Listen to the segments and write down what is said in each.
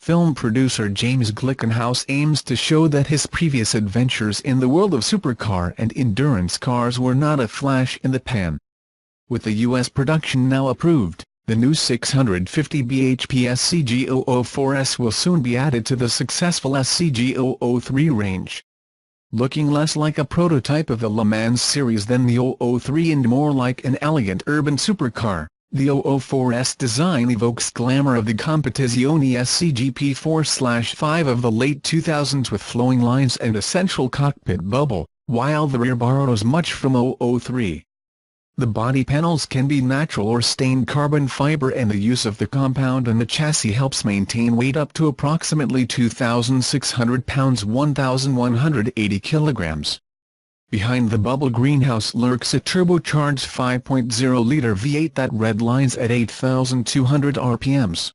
film producer James Glickenhaus aims to show that his previous adventures in the world of supercar and endurance cars were not a flash in the pan. With the US production now approved, the new 650 bhp SCG 004S will soon be added to the successful SCG 003 range. Looking less like a prototype of the Le Mans series than the 003 and more like an elegant urban supercar, the 004S design evokes glamour of the Competizione SCG P4/5 of the late 2000s with flowing lines and a central cockpit bubble, while the rear borrows much from 003. The body panels can be natural or stained carbon fiber, and the use of the compound in the chassis helps maintain weight up to approximately 2,600 pounds 1,180 kilograms. Behind the bubble greenhouse lurks a turbocharged 5.0-liter V8 that redlines at 8,200 RPMs.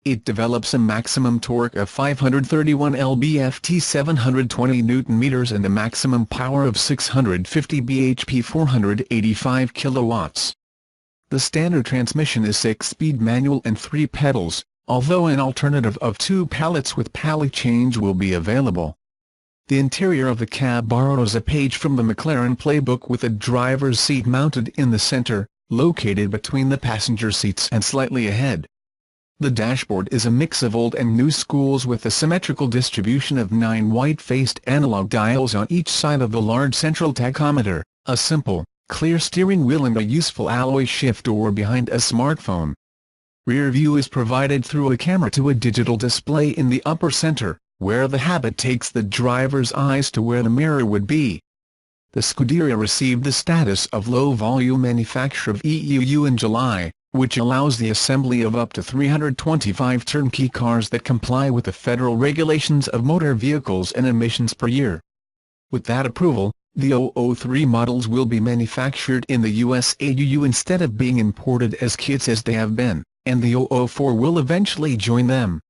It develops a maximum torque of 531 lb.ft 720 Nm and a maximum power of 650 bhp 485 kilowatts. The standard transmission is 6-speed manual and 3 pedals, although an alternative of 2 pallets with pallet change will be available. The interior of the cab borrows a page from the McLaren playbook with a driver's seat mounted in the center, located between the passenger seats and slightly ahead. The dashboard is a mix of old and new schools with a symmetrical distribution of 9 white-faced analog dials on each side of the large central tachometer, a simple, clear steering wheel and a useful alloy shift door behind a smartphone. Rear view is provided through a camera to a digital display in the upper center, where the habit takes the driver's eyes to where the mirror would be. The Scuderia received the status of low-volume manufacturer of EU in July, which allows the assembly of up to 325 turnkey cars that comply with the federal regulations of motor vehicles and emissions per year. With that approval, the 003 models will be manufactured in the USAUU instead of being imported as kits as they have been, and the 004 will eventually join them.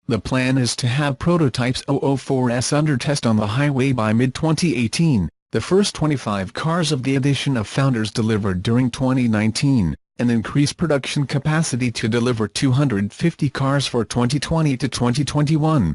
The plan is to have prototypes 004S under test on the highway by mid-2018, the first 25 cars of the edition of Founders delivered during 2019, and increase production capacity to deliver 250 cars for 2020 to 2021.